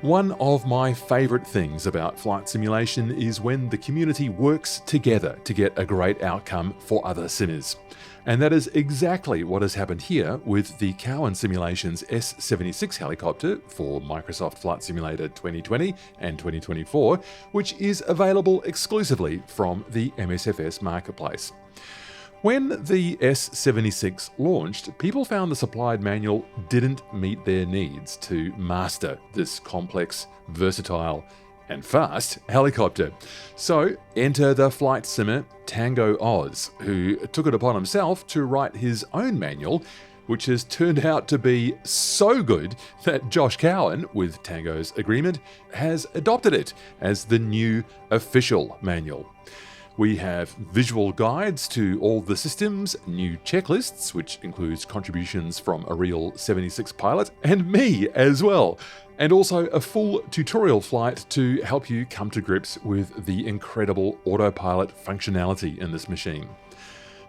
One of my favourite things about flight simulation is when the community works together to get a great outcome for other simmers. And that is exactly what has happened here with the Cowan Simulations S-76 helicopter for Microsoft Flight Simulator 2020 and 2024, which is available exclusively from the MSFS Marketplace. When the S-76 launched, people found the supplied manual didn't meet their needs to master this complex, versatile, and fast helicopter. So enter the flight simmer Tango Oz, who took it upon himself to write his own manual, which has turned out to be so good that Josh Cowan, with Tango's agreement, has adopted it as the new official manual. We have visual guides to all the systems, new checklists, which includes contributions from a real 76 pilot, and me as well, and also a full tutorial flight to help you come to grips with the incredible Autopilot functionality in this machine.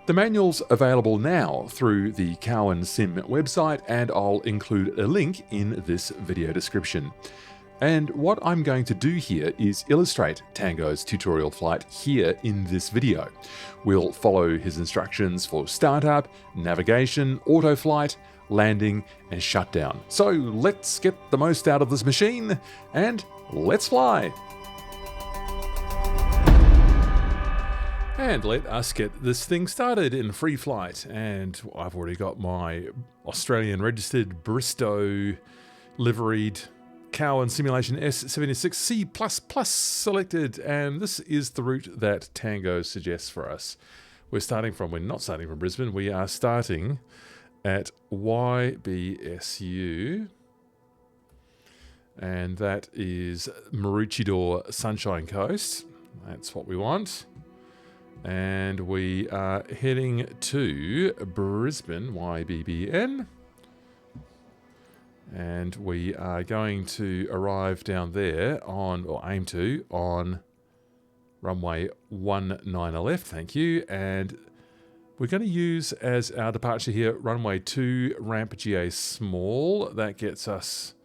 The manual's available now through the CowanSim website, and I'll include a link in this video description. And what I'm going to do here is illustrate Tango's tutorial flight here in this video. We'll follow his instructions for startup, navigation, auto flight, landing, and shutdown. So let's get the most out of this machine, and let's fly! And let us get this thing started in free flight. And I've already got my Australian registered Bristow liveried Cowan Simulation S-76 C++ selected, and this is the route that Tango suggests for us. We're not starting from Brisbane, we are starting at YBSU, and that is Maroochydore Sunshine Coast. That's what we want. And we are heading to Brisbane, YBBN. And we are going to arrive down there aim to, on runway 19 left, thank you. And we're going to use as our departure here, runway 2, ramp GA small. That gets us,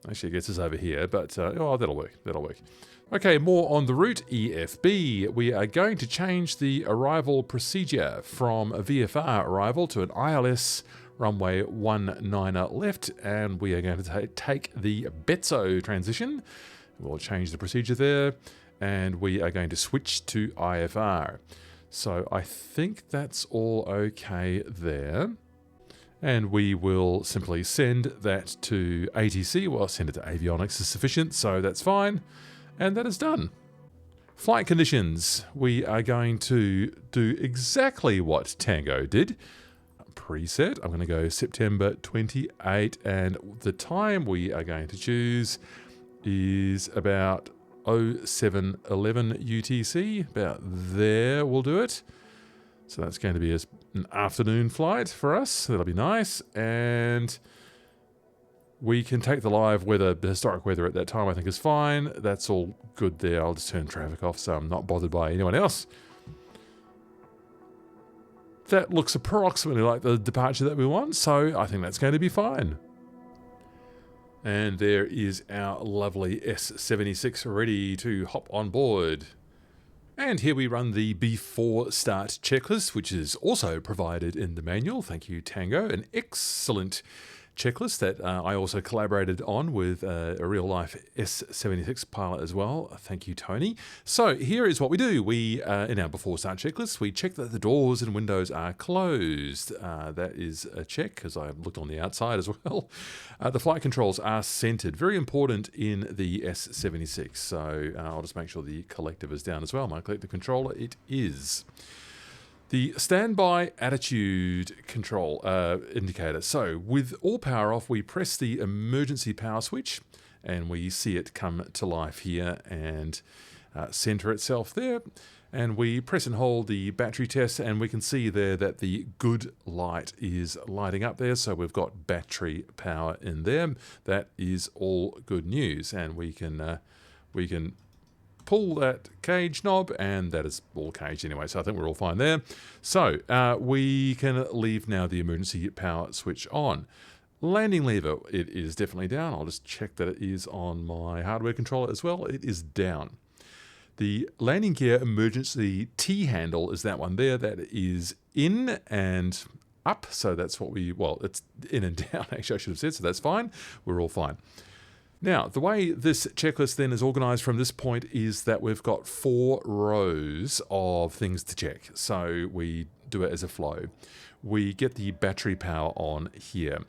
actually it gets us over here, but that'll work. Okay, more on the route, EFB. We are going to change the arrival procedure from a VFR arrival to an ILS runway 19 left, and we are going to take the Betzo transition. We'll change the procedure there, and we are going to switch to IFR. So I think that's all okay there. And we will simply send that to ATC. Well, send it to avionics is sufficient, so that's fine. And that is done. Flight conditions. We are going to do exactly what Tango did. Preset. I'm going to go September 28, and the time we are going to choose is about 0711 UTC. About there we'll do it. So that's going to be an afternoon flight for us. That'll be nice. And we can take the live weather, the historic weather at that time I think is fine. That's all good there. I'll just turn traffic off so I'm not bothered by anyone else. That looks approximately like the departure that we want, so I think that's going to be fine. And there is our lovely S-76 ready to hop on board. And here we run the before start checklist, which is also provided in the manual. Thank you, Tango. An excellent checklist that I also collaborated on with a real-life S-76 pilot as well. Thank you, Tony. So here is what we do. We, in our before-start checklist, we check that the doors and windows are closed. That is a check, because I've looked on the outside as well. The flight controls are centered. Very important in the S-76. So I'll just make sure the collective is down as well. My collective controller, it is. The standby attitude control indicator. So with all power off, we press the emergency power switch and we see it come to life here and center itself there. And we press and hold the battery test, and we can see there that the good light is lighting up there. So we've got battery power in there. That is all good news. And we can pull that cage knob, and that is all caged anyway, so I think we're all fine there. So we can leave now the emergency power switch on. Landing lever, it is definitely down. I'll just check that it is on my hardware controller as well. It is down. The landing gear emergency T handle is that one there. That is in and up. So that's what it's in and down, actually, I should have said. So that's fine. We're all fine. Now, the way this checklist then is organized from this point is that we've got 4 rows of things to check. So we do it as a flow. We get the battery power on here.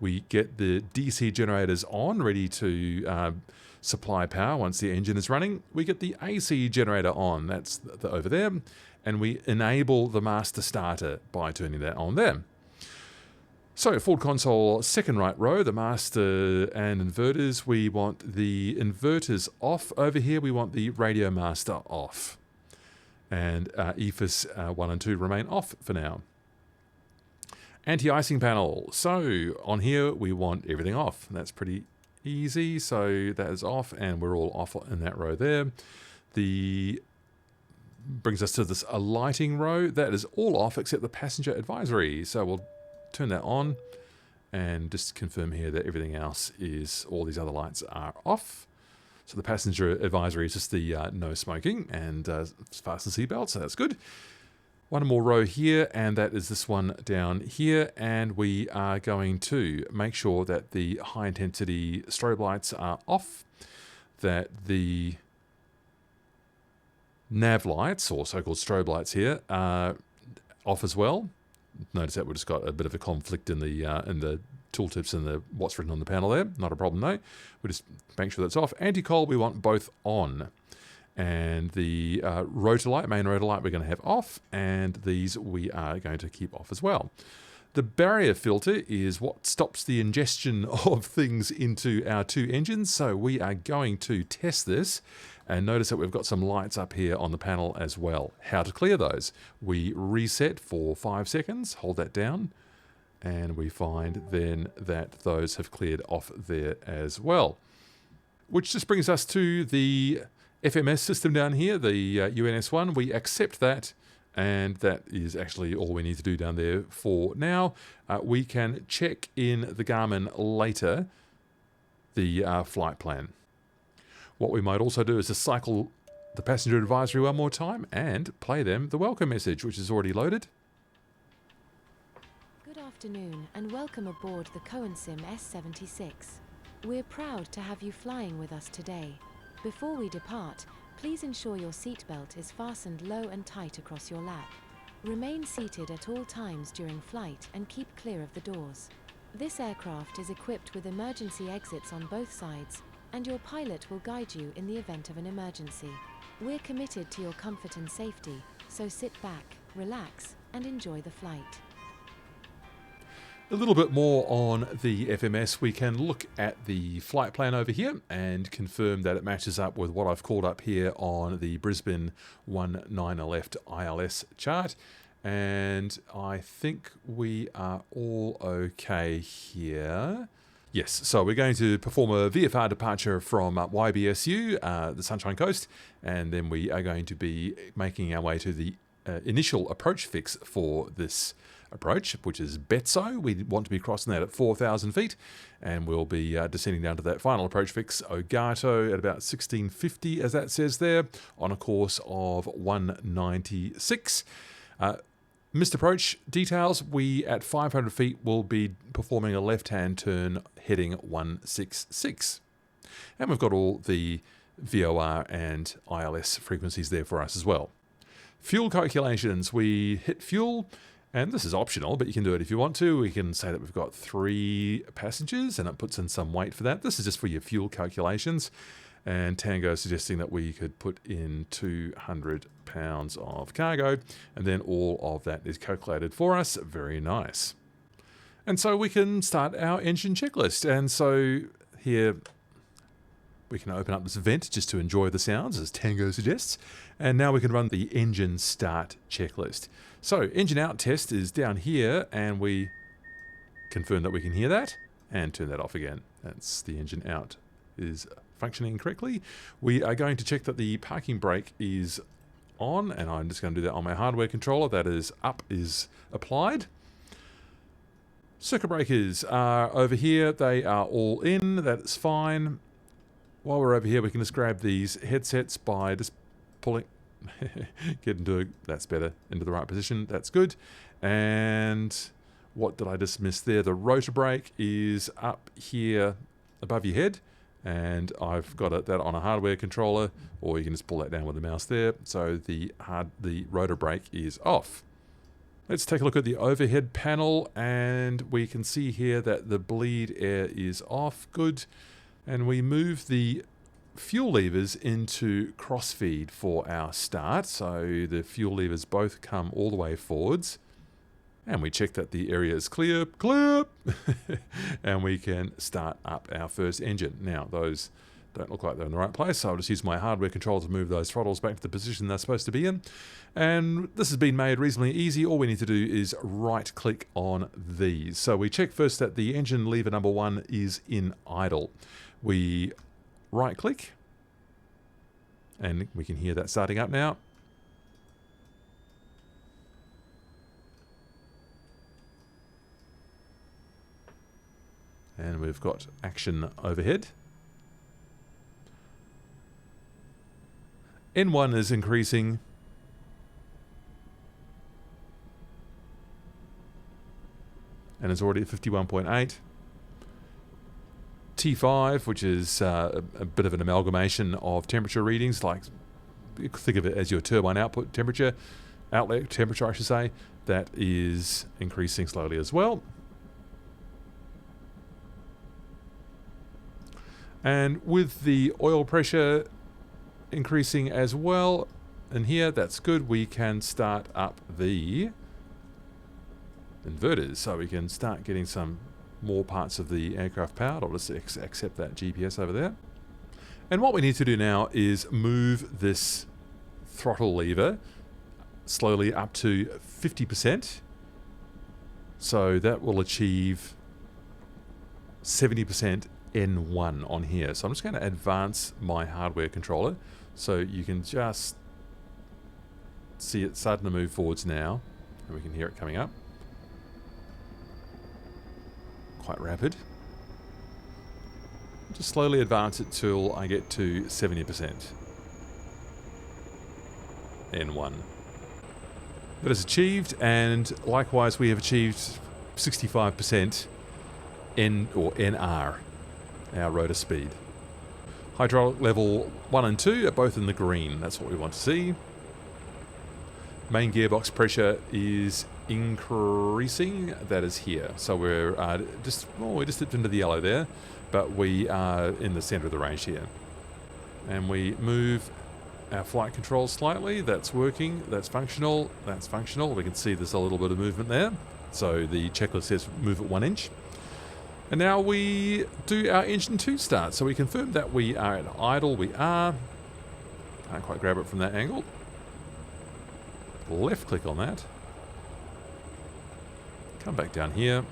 We get the DC generators on, ready to supply power once the engine is running. We get the AC generator on, that's over there. And we enable the master starter by turning that on there. So Ford console, second right row, the master and inverters. We want the inverters off over here. We want the radio master off. And EFIS 1 and 2 remain off for now. Anti-icing panel. So on here, we want everything off. That's pretty easy. So that is off, and we're all off in that row there. Brings us to this alighting row. That is all off except the passenger advisory. So we'll turn that on and just confirm here that everything else is, all these other lights are off. So the passenger advisory is just the no smoking and fasten seatbelt, so that's good. One more row here, and that is this one down here, and we are going to make sure that the high intensity strobe lights are off, that the nav lights, or so-called strobe lights here, are off as well. Notice that we've just got a bit of a conflict in the tooltips and what's written on the panel there. Not a problem though. We just make sure that's off. Anti-cold, we want both on. And the rotor light, main rotor light, we're going to have off, and these we are going to keep off as well. The barrier filter is what stops the ingestion of things into our 2 engines, so we are going to test this, and notice that we've got some lights up here on the panel as well. How to clear those? We reset for 5 seconds, hold that down, and we find then that those have cleared off there as well. Which just brings us to the FMS system down here, the UNS one. We accept that, and that is actually all we need to do down there for now. We can check in the Garmin later the flight plan. What we might also do is just cycle the passenger advisory one more time and play them the welcome message, which is already loaded. Good afternoon and welcome aboard the CowanSim S-76. We're proud to have you flying with us today. Before we depart, please ensure your seatbelt is fastened low and tight across your lap. Remain seated at all times during flight and keep clear of the doors. This aircraft is equipped with emergency exits on both sides, and your pilot will guide you in the event of an emergency. We're committed to your comfort and safety, so sit back, relax, and enjoy the flight. A little bit more on the FMS. We can look at the flight plan over here and confirm that it matches up with what I've called up here on the Brisbane 19 left ILS chart. And I think we are all okay here. Yes, so we're going to perform a VFR departure from YBSU, the Sunshine Coast, and then we are going to be making our way to the initial approach fix for this approach, which is Betso. We want to be crossing that at 4,000 feet, and we'll be descending down to that final approach fix, Ogato, at about 1650, as that says there, on a course of 196. Missed approach details, we at 500 feet will be performing a left-hand turn heading 166. And we've got all the VOR and ILS frequencies there for us as well. Fuel calculations, we hit fuel, and this is optional, but you can do it if you want to. We can say that we've got 3 passengers, and it puts in some weight for that. This is just for your fuel calculations. And Tango suggesting that we could put in 200 pounds of cargo, and then all of that is calculated for us. Very nice. And so we can start our engine checklist. And so here we can open up this vent just to enjoy the sounds, as Tango suggests. And now we can run the engine start checklist. So engine out test is down here, and we confirm that we can hear that and turn that off again. That's the engine out is functioning correctly. We are going to check that the parking brake is on, and I'm just going to do that on my hardware controller. That is up is applied. Circuit breakers are over here. They are all in. That's fine. While we're over here, we can just grab these headsets by just pulling, get into, that's better, into the right position. That's good. And what did I just miss there? The rotor brake is up here above your head. And I've got that on a hardware controller, or you can just pull that down with the mouse there. So the rotor brake is off. Let's take a look at the overhead panel, and we can see here that the bleed air is off. Good. And we move the fuel levers into crossfeed for our start. So the fuel levers both come all the way forwards. And we check that the area is clear, and we can start up our first engine. Now, those don't look like they're in the right place, so I'll just use my hardware control to move those throttles back to the position they're supposed to be in. And this has been made reasonably easy. All we need to do is right-click on these. So we check first that the engine lever number 1 is in idle. We right-click, and we can hear that starting up now. And we've got action overhead. N1 is increasing. And it's already at 51.8. T5, which is a bit of an amalgamation of temperature readings, like you could think of it as your turbine output temperature, outlet temperature I should say, that is increasing slowly as well. And with the oil pressure increasing as well, and here, that's good. We can start up the inverters, so we can start getting some more parts of the aircraft powered. I'll just accept that GPS over there. And what we need to do now is move this throttle lever slowly up to 50%. So that will achieve 70% N1 on here. So I'm just going to advance my hardware controller so you can just see it starting to move forwards now, and we can hear it coming up. Quite rapid. Just slowly advance it till I get to 70% N1. That is achieved, and likewise we have achieved 65% N or NR, our rotor speed. Hydraulic level 1 and 2 are both in the green. That's what we want to see. Main gearbox pressure is increasing. That is here. So we're we just dipped into the yellow there, but we are in the center of the range here. And we move our flight controls slightly. That's working. That's functional. That's functional. We can see there's a little bit of movement there. So the checklist says move it 1 inch. And now we do our engine 2 start. So we confirm that we are at idle. We are. Can't quite grab it from that angle. Left click on that. Come back down here.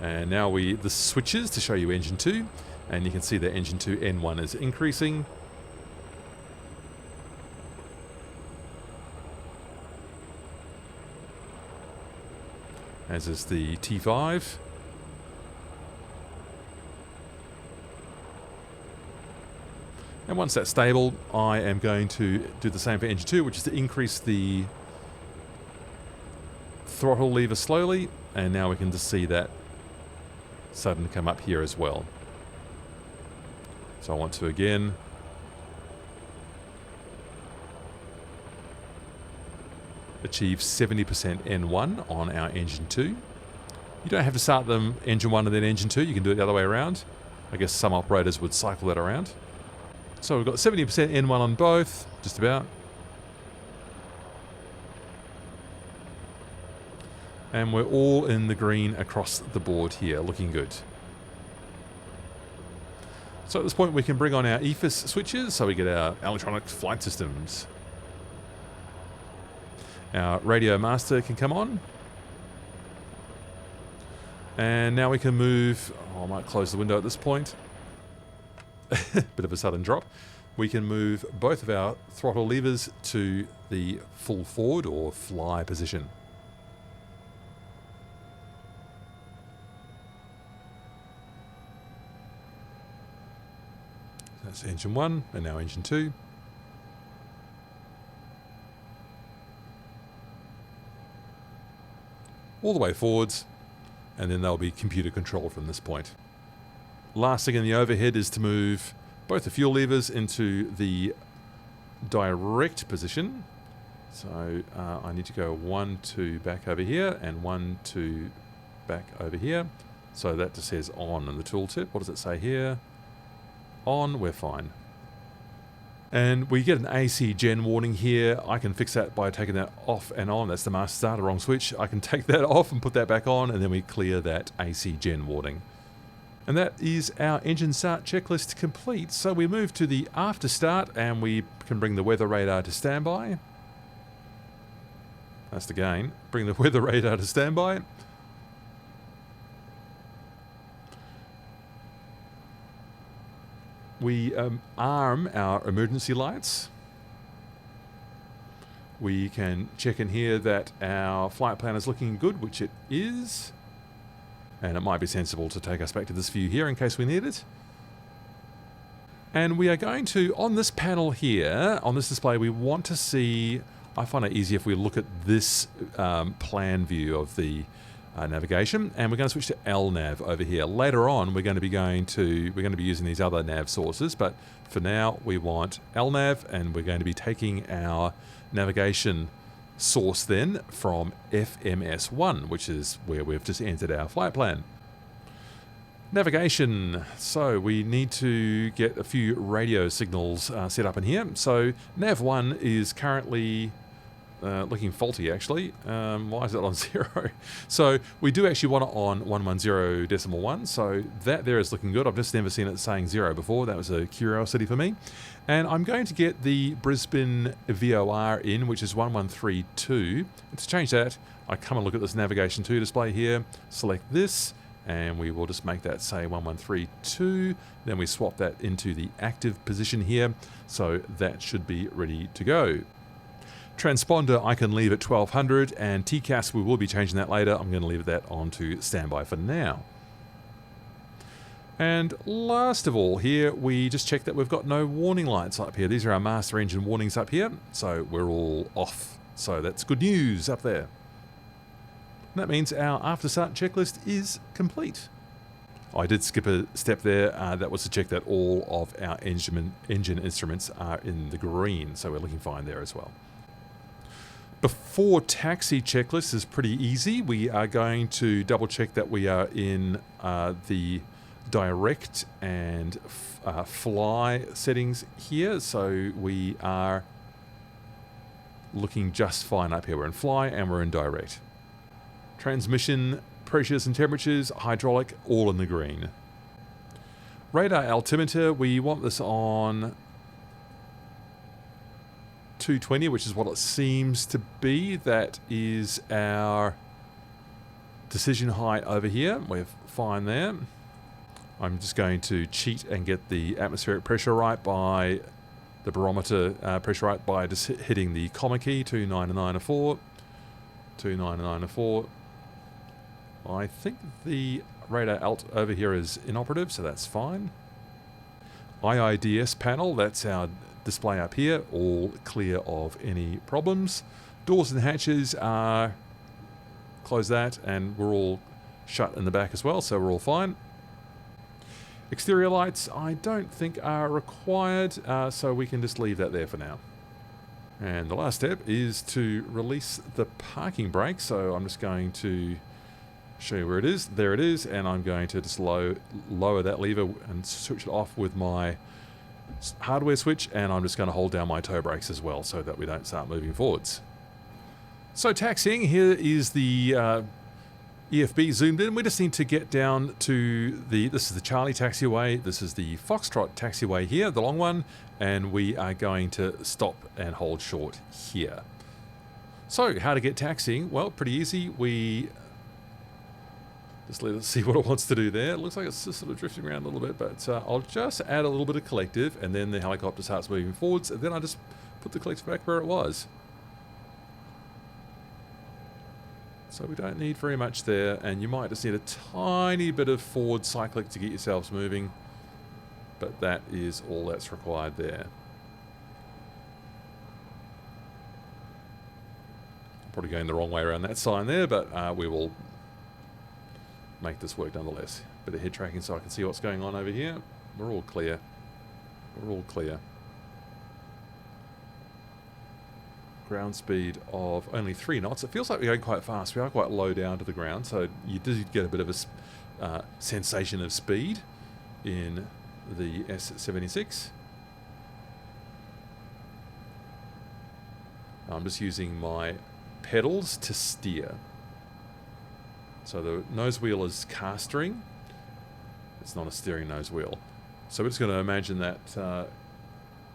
And now the switches to show you engine 2. And you can see that engine 2 N1 is increasing. As is the T5. And once that's stable, I am going to do the same for engine 2, which is to increase the throttle lever slowly. And now we can just see that starting to come up here as well. So I want to again achieve 70% N1 on our engine 2. You don't have to start them engine 1 and then engine 2. You can do it the other way around. I guess some operators would cycle that around. So we've got 70% N1 on both, just about. And we're all in the green across the board here, looking good. So at this point we can bring on our EFIS switches, so we get our electronic flight systems. Our radio master can come on. And now we can move, I might close the window at this point. Bit of a sudden drop. We can move both of our throttle levers to the full forward or fly position. That's engine 1 and now engine 2. All the way forwards, and then they'll be computer controlled from this point. Last thing in the overhead is to move both the fuel levers into the direct position. So I need to go 1, 2 back over here and 1, 2 back over here. So that just says on in the tooltip. What does it say here? On, we're fine. And we get an AC gen warning here. I can fix that by taking that off and on. That's the master starter, wrong switch. I can take that off and put that back on, and then we clear that AC gen warning. And that is our engine start checklist complete. So we move to the after start, and we can bring the weather radar to standby. That's the gain. Bring the weather radar to standby. We arm our emergency lights. We can check in here that our flight plan is looking good, which it is. And it might be sensible to take us back to this view here in case we need it. And we are going to, on this panel here, on this display, we want to see, I find it easy if we look at this plan view of the navigation, and we're going to switch to LNAV over here. Later on, we're going to be using these other nav sources, but for now we want LNAV, and we're going to be taking our navigation source then from FMS1, which is where we've just entered our flight plan. Navigation. So we need to get a few radio signals set up in here. So Nav1 is currently looking faulty, actually. Why is it on 0? So we do actually want it on 110.1, so that there is looking good. I've just never seen it saying 0 before. That was a curiosity for me. And I'm going to get the Brisbane VOR in, which is 1132. And to change that, I come and look at this Navigation 2 display here, select this, and we will just make that say 1132. Then we swap that into the active position here, so that should be ready to go. Transponder I can leave at 1200, and TCAS we will be changing that later. I'm going to leave that on to standby for now. And last of all here, we just check that we've got no warning lights up here. These are our master engine warnings up here, so we're all off. So that's good news up there. That means our after start checklist is complete. I did skip a step there. That was to check that all of our engine instruments are in the green, so we're looking fine there as well. Before taxi checklist is pretty easy. We are going to double check that we are in the direct and fly settings here. So we are looking just fine up here. We're in fly and we're in direct. Transmission, pressures and temperatures, hydraulic, all in the green. Radar altimeter, we want this on 220, which is what it seems to be. That is our decision height over here. We're fine there. I'm just going to cheat and get the atmospheric pressure right by the barometer pressure right by just hitting the comma key, 29904, 29904. I think the radar alt over here is inoperative, so that's fine. IIDS panel, that's our display up here, all clear of any problems. Doors and hatches are, close that, and we're all shut in the back as well, so we're all fine. Exterior lights I don't think are required, so we can just leave that there for now. And the last step is to release the parking brake, so I'm just going to show you where it is. There it is, and I'm going to just lower that lever and switch it off with my hardware switch, and I'm just going to hold down my toe brakes as well so that we don't start moving forwards. So taxiing, here is the EFB zoomed in. We just need to get down to this is the Charlie taxiway, this is the Foxtrot taxiway here, the long one, and we are going to stop and hold short here. So how to get taxiing? Well, pretty easy. We just let us see what it wants to do there. It looks like it's just sort of drifting around a little bit, but I'll just add a little bit of collective, and then the helicopter starts moving forwards, and then I just put the collective back where it was. So we don't need very much there, and you might just need a tiny bit of forward cyclic to get yourselves moving. but that is all that's required there. Probably going the wrong way around that sign there, but we will make this work nonetheless. Bit of head tracking so I can see what's going on over here. We're all clear. We're all clear. Ground speed of only 3 knots. It feels like we're going quite fast. We are quite low down to the ground, so you do get a bit of a sensation of speed in the S-76. I'm just using my pedals to steer. So the nose wheel is castering. It's not a steering nose wheel. So we're just going to imagine that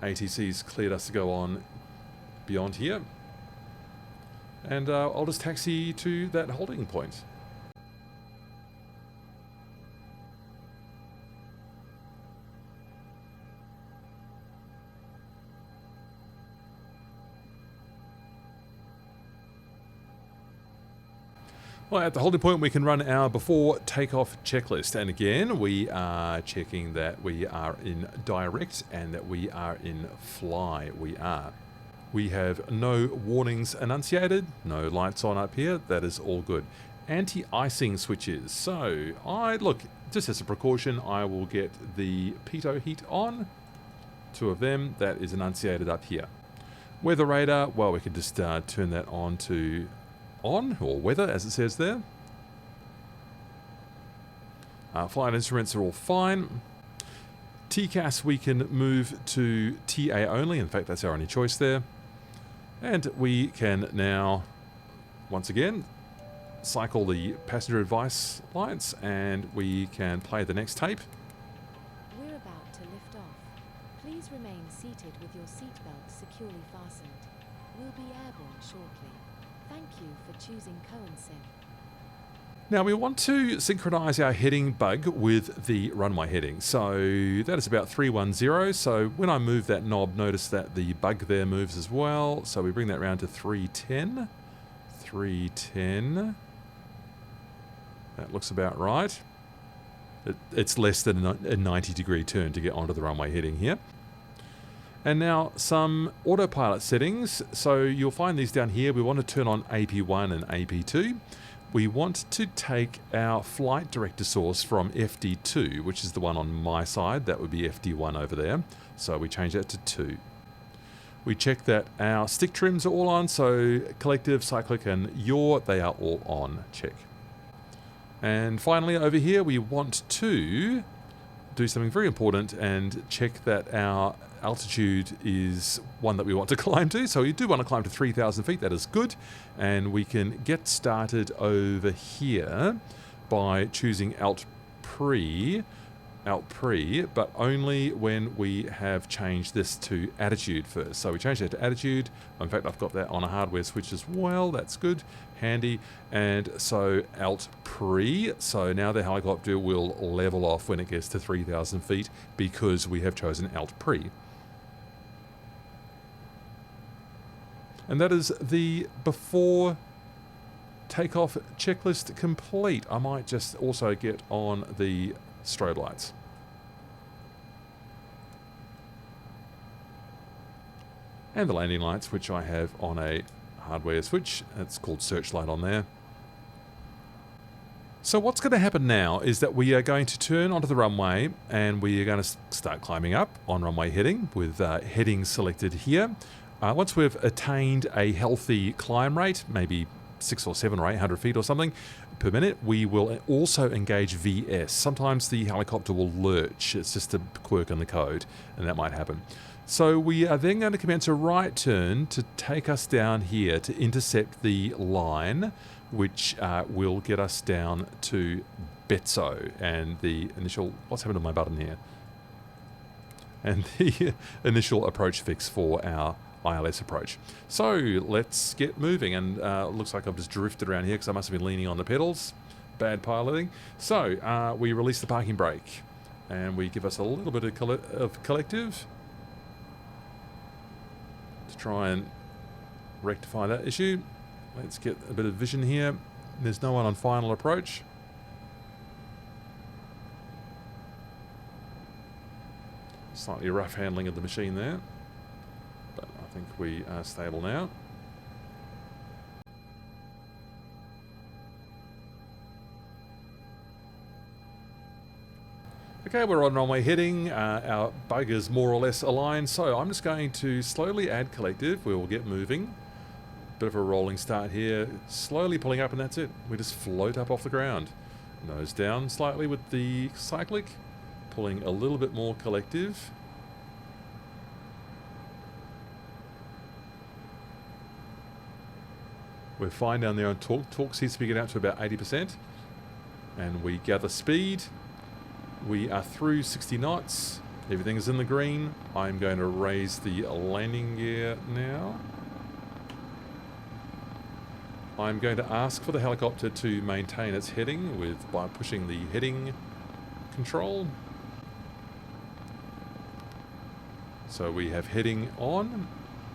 ATC's cleared us to go on beyond here. And I'll just taxi to that holding point. Well, at the holding point, we can run our before takeoff checklist. And again, we are checking that we are in direct and that we are in fly. We are. We have no warnings enunciated, no lights on up here. That is all good. Anti-icing switches. So, look, just as a precaution, I will get the pitot heat on. 2 of them. That is enunciated up here. Weather radar. Well, we could just turn that on to on, or weather as it says there. Flight instruments are all fine. TCAS we can move to TA only, in fact that's our only choice there. And we can now, once again, cycle the passenger advice lights and we can play the next tape. We're about to lift off. Please remain seated with your seatbelt securely fastened. We'll be airborne shortly. Thank you for choosing CowanSim. Now we want to synchronize our heading bug with the runway heading. So that is about 310. So when I move that knob, notice that the bug there moves as well. So we bring that round to 310. 310. That looks about right. It's less than a 90-degree turn to get onto the runway heading here. And now some autopilot settings. So you'll find these down here. We want to turn on AP1 and AP2. We want to take our flight director source from FD2, which is the one on my side. That would be FD1 over there. So we change that to 2. We check that our stick trims are all on. So collective, cyclic, and yaw, they are all on. Check. And finally over here, we want to do something very important and check that our altitude is one that we want to climb to. So you do want to climb to 3,000 feet. That is good. And we can get started over here by choosing Alt Pre, but only when we have changed this to attitude first. So we change that to attitude. In fact, I've got that on a hardware switch as well. That's good. Handy. And so Alt Pre. So now the helicopter will level off when it gets to 3,000 feet because we have chosen Alt Pre. And that is the before takeoff checklist complete. I might just also get on the strobe lights. And the landing lights, which I have on a hardware switch. It's called Searchlight on there. So what's going to happen now is that we are going to turn onto the runway and we are going to start climbing up on runway heading with heading selected here. Once we've attained a healthy climb rate, maybe 600 or 700 or 800 feet or something per minute, we will also engage VS. Sometimes the helicopter will lurch. It's just a quirk in the code, and that might happen. So we are then going to commence a right turn to take us down here to intercept the line, which will get us down to Betso and the initial... What's happened to my button here? And the initial approach fix for our ILS approach. So let's get moving, and looks like I've just drifted around here because I must have been leaning on the pedals. Bad piloting. So we release the parking brake and we give us a little bit of collective to try and rectify that issue. Let's get a bit of vision here. There's no one on final approach. Slightly rough handling of the machine there, but I think we are stable now. Okay, we're on runway heading. Our bug is more or less aligned, so I'm just going to slowly add collective. We will get moving. Bit of a rolling start here, slowly pulling up, and that's it. We just float up off the ground. Nose down slightly with the cyclic, pulling a little bit more collective. We're fine down there on torque. Torque seems to be getting up to about 80%. And we gather speed. We are through 60 knots. Everything is in the green. I'm going to raise the landing gear now. I'm going to ask for the helicopter to maintain its heading by pushing the heading control. So we have heading on.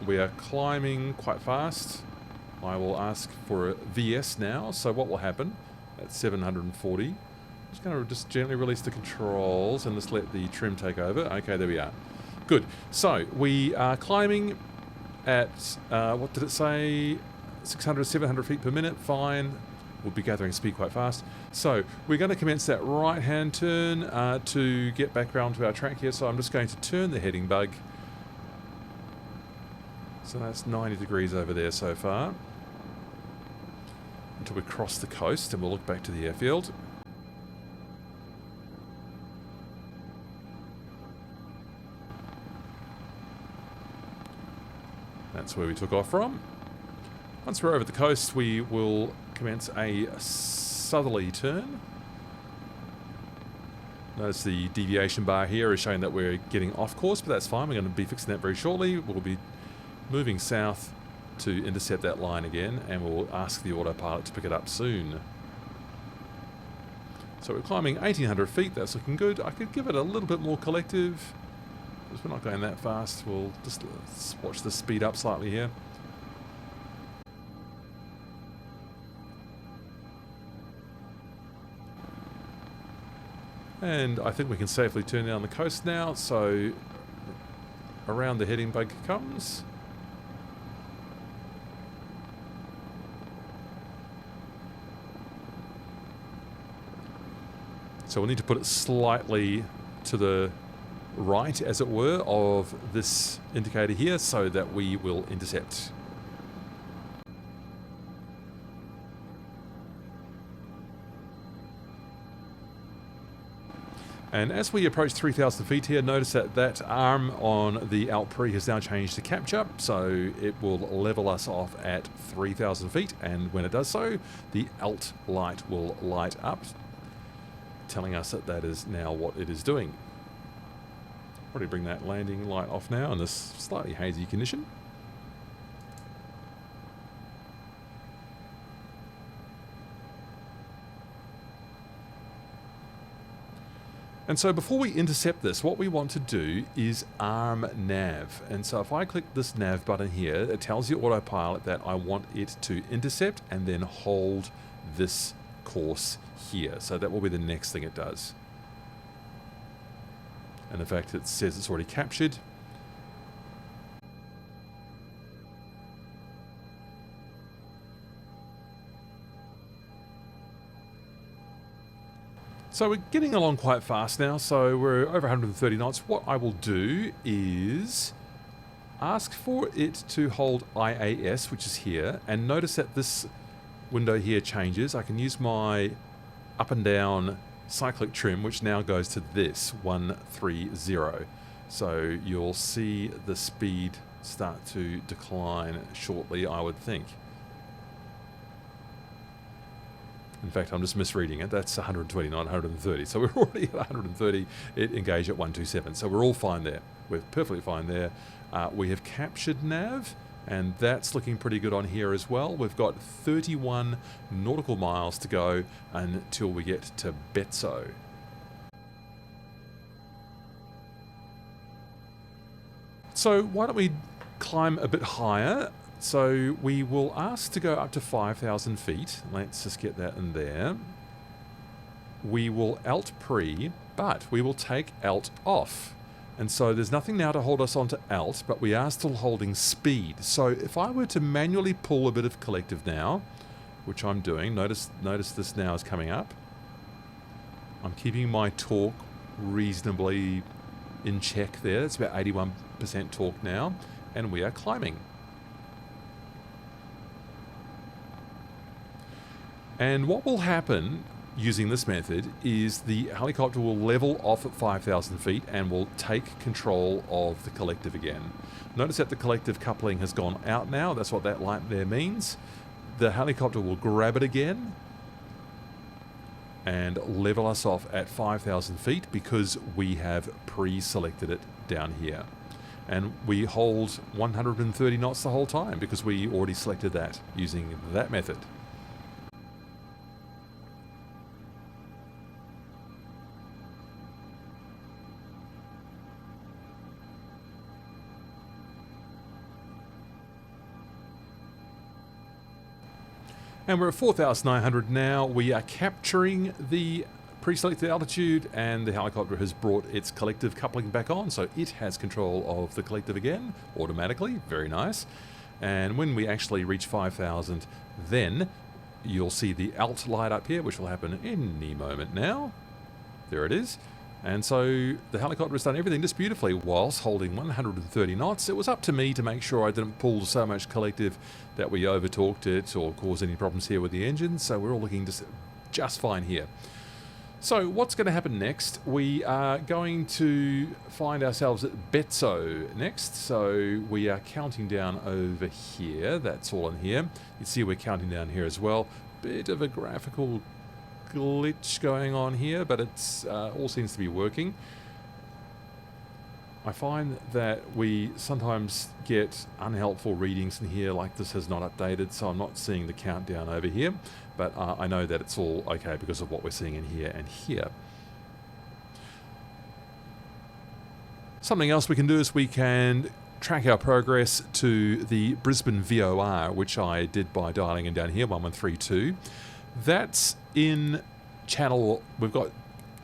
We are climbing quite fast. I will ask for a VS now. So what will happen at 740? I'm just going to just gently release the controls and just let the trim take over. Okay, there we are. Good. So we are climbing at, what did it say? 600, 700 feet per minute. Fine. We'll be gathering speed quite fast. So we're going to commence that right-hand turn to get back around to our track here. So I'm just going to turn the heading bug. So that's 90 degrees over there so far. Until we cross the coast and we'll look back to the airfield. That's where we took off from. Once we're over the coast, we will commence a southerly turn. Notice the deviation bar here is showing that we're getting off course, but that's fine. We're going to be fixing that very shortly. We'll be moving south to intercept that line again, and we'll ask the autopilot to pick it up soon. So we're climbing 1,800 feet. That's looking good. I could give it a little bit more collective, because we're not going that fast. We'll just watch the speed up slightly here. And I think we can safely turn down the coast now, so around the heading bug comes. So we'll need to put it slightly to the right, as it were, of this indicator here so that we will intercept. And as we approach 3,000 feet here, notice that that arm on the alt pre has now changed to capture, so it will level us off at 3,000 feet, and when it does so, the alt light will light up, telling us that that is now what it is doing. Probably bring that landing light off now in this slightly hazy condition. And so before we intercept this, what we want to do is arm nav. And so if I click this nav button here, it tells the autopilot that I want it to intercept and then hold this course here. So that will be the next thing it does. And in fact, it says it's already captured. So we're getting along quite fast now, so we're over 130 knots. What I will do is ask for it to hold IAS, which is here, and notice that this window here changes. I can use my up and down cyclic trim, which now goes to this 130. So you'll see the speed start to decline shortly, I would think. In fact, I'm just misreading it. That's 120, not 130. So we're already at 130. It engaged at 127. So we're all fine there. We're perfectly fine there. We have captured nav, and that's looking pretty good on here as well. We've got 31 nautical miles to go until we get to Betso. So why don't we climb a bit higher? So we will ask to go up to 5,000 feet. Let's just get that in there. We will alt pre, but we will take alt off. And so there's nothing now to hold us onto Alt, but we are still holding speed. So if I were to manually pull a bit of collective now, which I'm doing, notice this now is coming up. I'm keeping my torque reasonably in check there. It's about 81% torque now, and we are climbing. And what will happen using this method is the helicopter will level off at 5,000 feet and will take control of the collective again. Notice that the collective coupling has gone out now. That's what that light there means. The helicopter will grab it again and level us off at 5,000 feet because we have pre-selected it down here. And we hold 130 knots the whole time because we already selected that using that method. And we're at 4,900 now. We are capturing the pre-selected altitude, and the helicopter has brought its collective coupling back on, so it has control of the collective again, automatically. Very nice. And when we actually reach 5,000, then you'll see the alt light up here, which will happen any moment now. There it is. And so the helicopter has done everything just beautifully whilst holding 130 knots. It was up to me to make sure I didn't pull so much collective that we over-torqued it or cause any problems here with the engine. So we're all looking just fine here. So what's going to happen next? We are going to find ourselves at Betso next. So we are counting down over here. That's all in here. You see we're counting down here as well. Bit of a graphical glitch going on here, but it's all seems to be working. I find that we sometimes get unhelpful readings in here, like this has not updated, so I'm not seeing the countdown over here, but I know that it's all okay because of what we're seeing in here and here. Something else we can do is we can track our progress to the Brisbane VOR, which I did by dialing in down here, 1132. That's in channel, we've got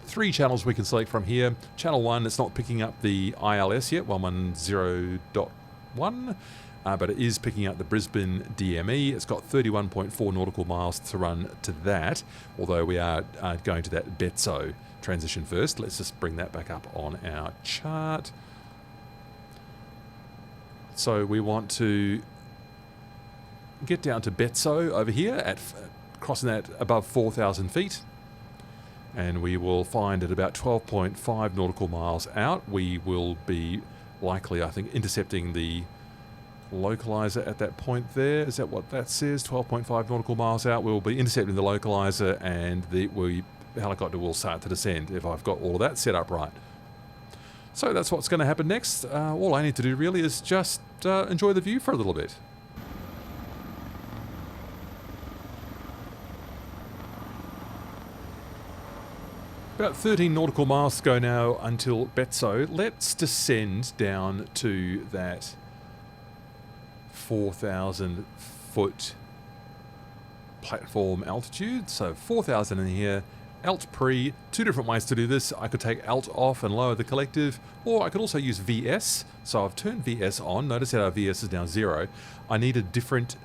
3 channels we can select from here. Channel 1, it's not picking up the ILS yet, 110.1, but it is picking up the Brisbane DME. It's got 31.4 nautical miles to run to that, although we are going to that Betso transition first. Let's just bring that back up on our chart. So we want to get down to Betso over here at crossing that above 4,000 feet, and we will find at about 12.5 nautical miles out we will be likely, I think, intercepting the localizer at that point there. Is that what that says? 12.5 nautical miles out we'll be intercepting the localizer, and the helicopter will start to descend if I've got all of that set up right. So that's what's going to happen next. All I need to do really is just enjoy the view for a little bit. About 13 nautical miles to go now until Betso. Let's descend down to that 4,000 foot platform altitude. So 4,000 in here, Alt pre, 2 different ways to do this. I could take Alt off and lower the collective, or I could also use VS. So I've turned VS on. Notice that our VS is now 0. I need a different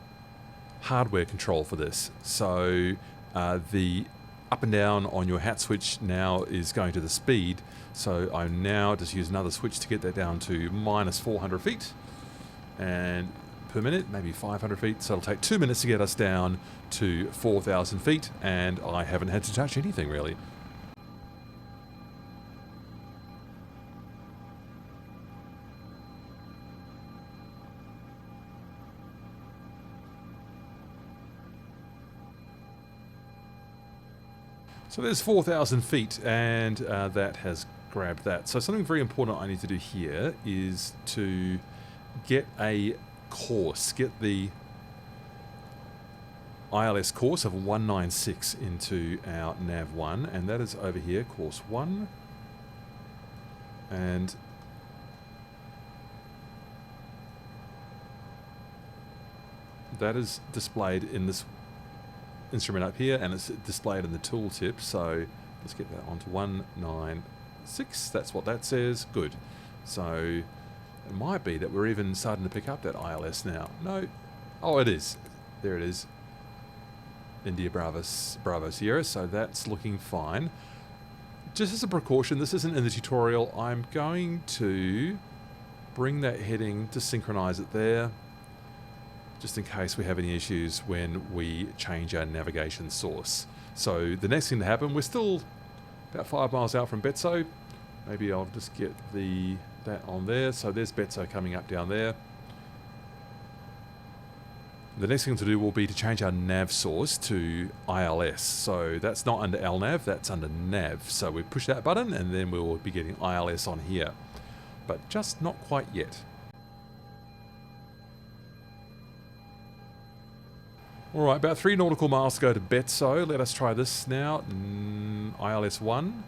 hardware control for this. So the up and down on your hat switch now is going to the speed, so I now just use another switch to get that down to minus 400 feet and per minute, maybe 500 feet, so it'll take 2 minutes to get us down to 4,000 feet, and I haven't had to touch anything really. So there's 4,000 feet, and that has grabbed that. So something very important I need to do here is to get a course, get the ILS course of 196 into our nav1, and that is over here, course 1. And that is displayed in this instrument up here, and it's displayed in the tooltip. So let's get that onto 196. That's what that says. Good. So it might be that we're even starting to pick up that ILS now. No. Oh, it is. There it is. India Bravo Sierra. So that's looking fine. Just as a precaution, this isn't in the tutorial. I'm going to bring that heading to synchronize it there, just in case we have any issues when we change our navigation source. So the next thing to happen, we're still about 5 miles out from Betso. Maybe I'll just get that on there. So there's Betso coming up down there. The next thing to do will be to change our nav source to ILS. So that's not under LNAV, that's under nav. So we push that button and then we will be getting ILS on here. But just not quite yet. Alright, about 3 nautical miles to go to Betso. Let us try this now. ILS 1.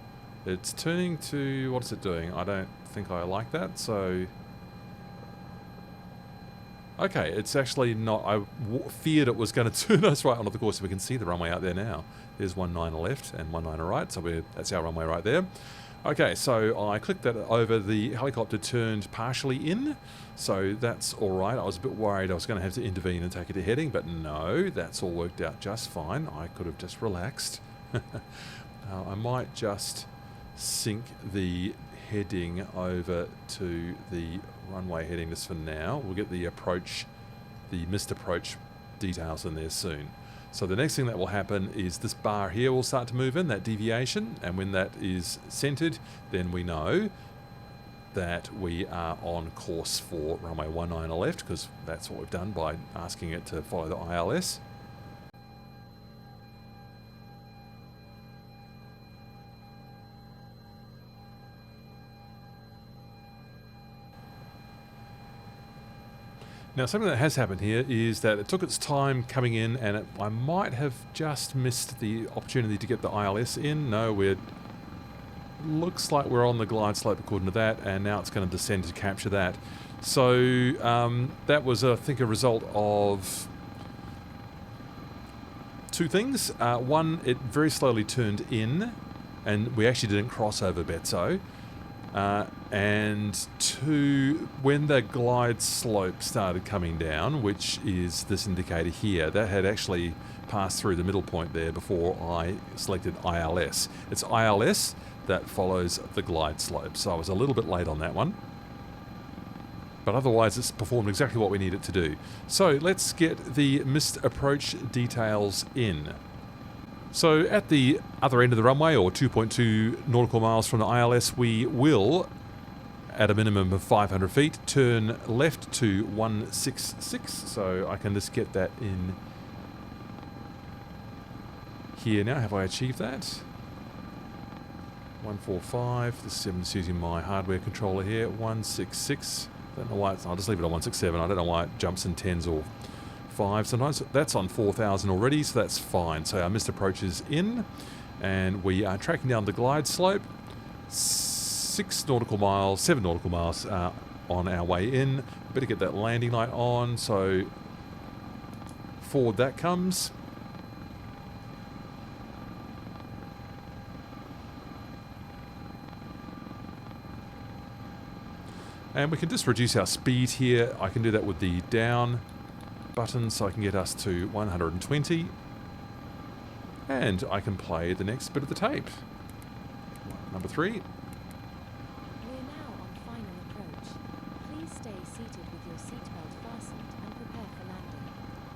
It's turning to... what is it doing? I don't think I like that, so... okay, it's actually not... I feared it was going to turn us right onto the course. We can see the runway out there now. There's 19 left and 19 right, so that's our runway right there. Okay, so I clicked that over. The helicopter turned partially in, so that's all right. I was a bit worried I was going to have to intervene and take it to heading, but no, that's all worked out just fine. I could have just relaxed. I might just sync the heading over to the runway heading just for now. We'll get the approach, the missed approach details in there soon. So the next thing that will happen is this bar here will start to move in, that deviation, and when that is centered, then we know that we are on course for runway 19 left, because that's what we've done by asking it to follow the ILS. Now, something that has happened here is that it took its time coming in, and I might have just missed the opportunity to get the ILS in. No, looks like we're on the glide slope according to that, and now it's going to descend to capture that. So that was, I think, a result of 2 things. One, it very slowly turned in, and we actually didn't cross over Betso. And 2, when the glide slope started coming down, which is this indicator here, that had actually passed through the middle point there before I selected ILS. It's ILS that follows the glide slope, so I was a little bit late on that one. But otherwise it's performed exactly what we need it to do. So let's get the missed approach details in. So at the other end of the runway, or 2.2 nautical miles from the ILS, we will, at a minimum of 500 feet, turn left to 166. So I can just get that in here now. Have I achieved that? 145. This is just using my hardware controller here. 166. I don't know why I'll just leave it on 167. I don't know why it jumps in 10s or 5 sometimes. That's on 4,000 already, so that's fine. So our missed approach is in, and we are tracking down the glide slope. 7 nautical miles on our way in. Better get that landing light on, so forward that comes. And we can just reduce our speed here. I can do that with the down button, so I can get us to 120. And I can play the next bit of the tape. Number 3. We're now on final approach. Please stay seated with your seatbelt fastened and prepare for landing.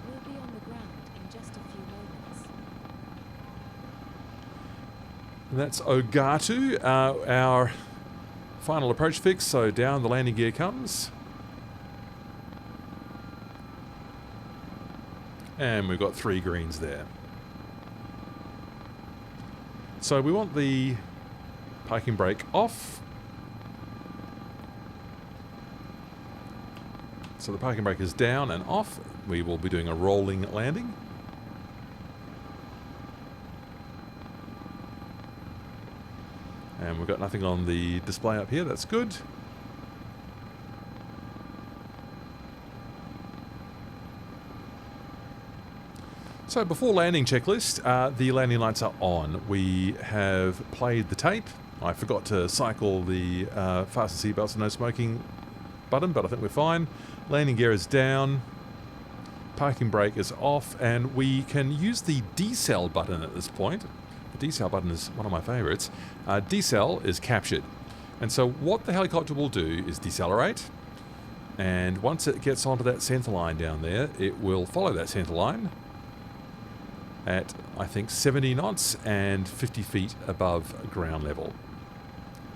We'll be on the ground in just a few moments. And that's Ogatu, our final approach fix. So down the landing gear comes. And we've got 3 greens there. So we want the parking brake off. So the parking brake is down and off. We will be doing a rolling landing. And we've got nothing on the display up here. That's good. So before landing checklist, the landing lights are on. We have played the tape, I forgot to cycle the fasten seatbelts and no smoking button, but I think we're fine. Landing gear is down. Parking brake is off, and we can use the decel button at this point. The decel button is one of my favorites. Decel is captured. And so what the helicopter will do is decelerate, and once it gets onto that center line down there, it will follow that center line at, I think, 70 knots and 50 feet above ground level.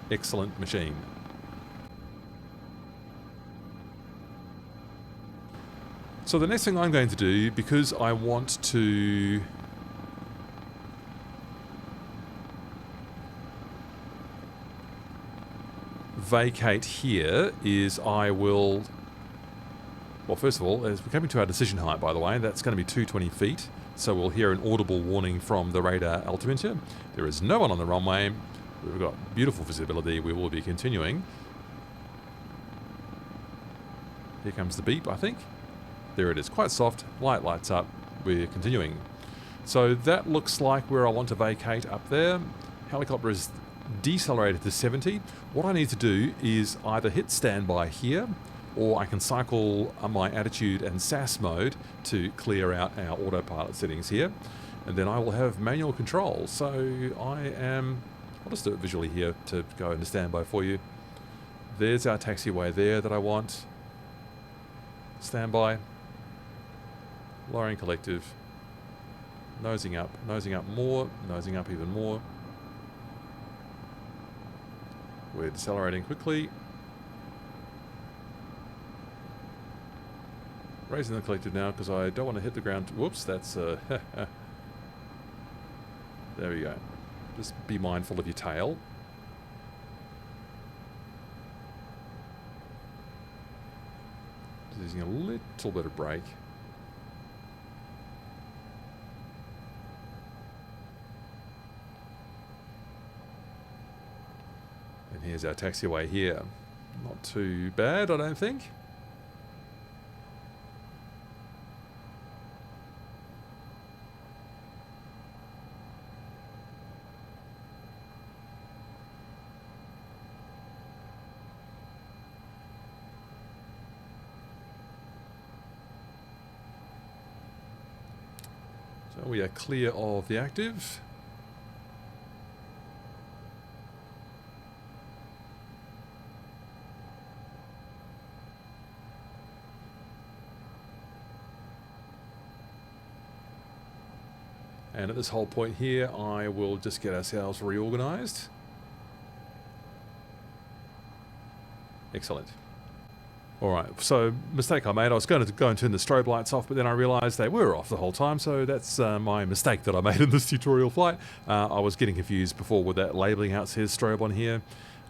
Excellent machine. So the next thing I'm going to do, because I want to vacate here, is I will, well, first of all, as we're coming to our decision height, by the way, that's going to be 220 feet. So we'll hear an audible warning from the radar altimeter. There is no one on the runway. We've got beautiful visibility. We will be continuing. Here comes the beep, I think. There it is, quite soft. Light lights up. We're continuing. So that looks like where I want to vacate up there. Helicopter is decelerated to 70. What I need to do is either hit standby here, or I can cycle my attitude and SAS mode to clear out our autopilot settings here. And then I will have manual control. So I'll just do it visually here to go into standby for you. There's our taxiway there that I want. Standby. Lowering collective. Nosing up more, nosing up even more. We're decelerating quickly. Raising the collective now because I don't want to hit the ground. Whoops, that's there we go. Just be mindful of your tail. Just using a little bit of brake. And here's our taxiway here. Not too bad, I don't think. So we are clear of the active. And at this whole point here, I will just get ourselves reorganized. Excellent. All right, so mistake I made. I was going to go and turn the strobe lights off, but then I realized they were off the whole time. So that's my mistake that I made in this tutorial flight. I was getting confused before with that labeling how it says strobe on here.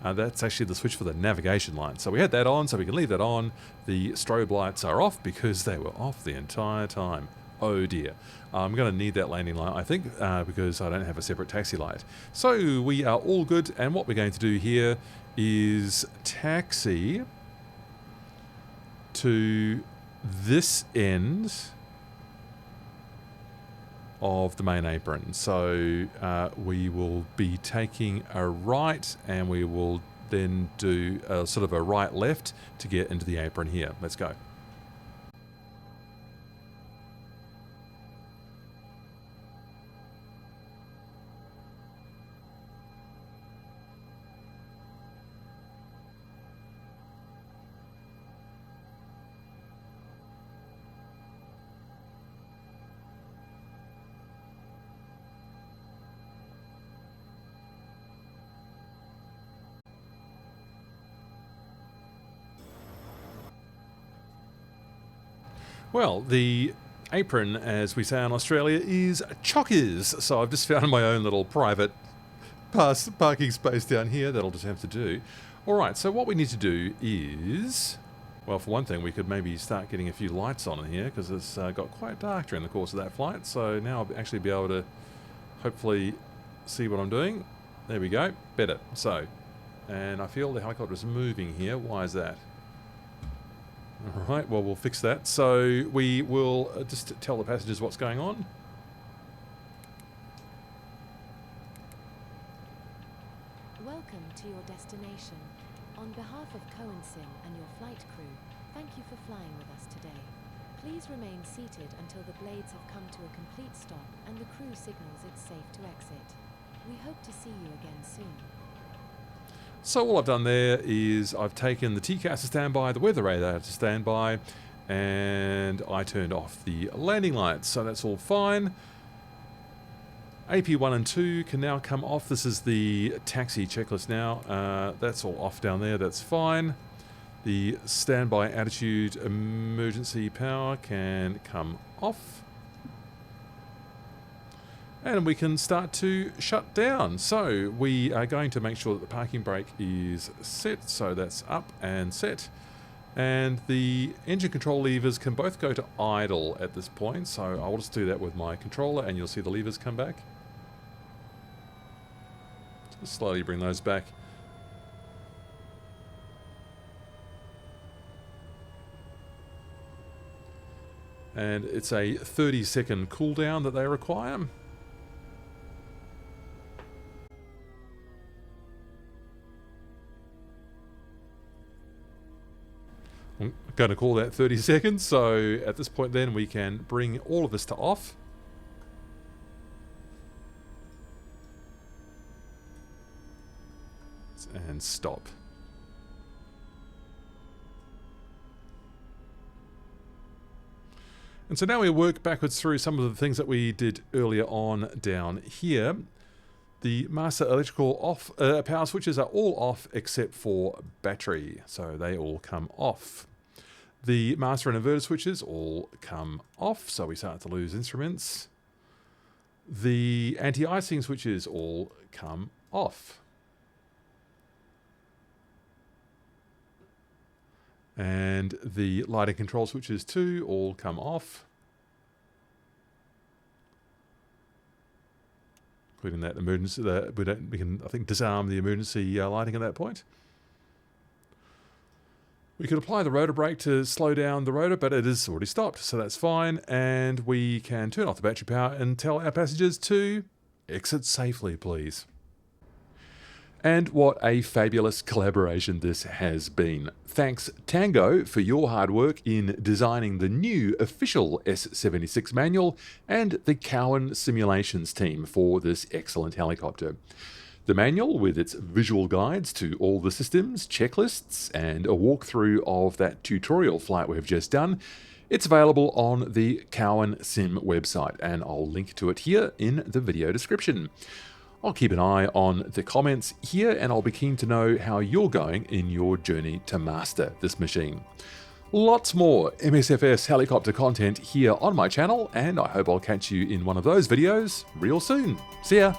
That's actually the switch for the navigation light. So we had that on, so we can leave that on. The strobe lights are off because they were off the entire time. Oh dear. I'm going to need that landing light, I think, because I don't have a separate taxi light. So we are all good, and what we're going to do here is taxi to this end of the main apron. So we will be taking a right, and we will then do a sort of a right-left to get into the apron here. Let's go. Well, the apron, as we say in Australia, is chockers. So I've just found my own little private parking space down here. That'll just have to do. All right, so what we need to do is, well, for one thing, we could maybe start getting a few lights on in here because it's got quite dark during the course of that flight. So now I'll actually be able to hopefully see what I'm doing. There we go. Better. So, and I feel the helicopter is moving here. Why is that? All right, well, we'll fix that. So we will just tell the passengers what's going on. Welcome destination. On behalf of CowanSim and your flight crew, thank you for flying with us today. Please remain seated until the blades have come to a complete stop and the crew signals it's safe to exit. We hope to see you again soon. So all I've done there is I've taken the TCAS to standby, the weather radar to standby, and I turned off the landing lights, so that's all fine. AP1 and 2 can now come off. This is the taxi checklist now. That's all off down there, that's fine. The standby attitude emergency power can come off. And we can start to shut down. So we are going to make sure that the parking brake is set. So that's up and set. And the engine control levers can both go to idle at this point. So I'll just do that with my controller and you'll see the levers come back. Just slowly bring those back. And it's a 30-second cooldown that they require. I'm going to call that 30 seconds, so at this point then we can bring all of this to off. And stop. And so now we work backwards through some of the things that we did earlier on down here. The master electrical power switches are all off except for battery, so they all come off. The master and inverter switches all come off, so we start to lose instruments. The anti-icing switches all come off. And the lighting control switches too all come off. Including that emergency, we can, I think, disarm the emergency lighting at that point. We could apply the rotor brake to slow down the rotor, but it is already stopped, so that's fine. And we can turn off the battery power and tell our passengers to exit safely, please. And what a fabulous collaboration this has been. Thanks Tango for your hard work in designing the new official S-76 manual and the Cowan Simulations team for this excellent helicopter. The manual, with its visual guides to all the systems, checklists, and a walkthrough of that tutorial flight we've just done, it's available on the CowanSim website, and I'll link to it here in the video description. I'll keep an eye on the comments here, and I'll be keen to know how you're going in your journey to master this machine. Lots more MSFS helicopter content here on my channel, and I hope I'll catch you in one of those videos real soon. See ya!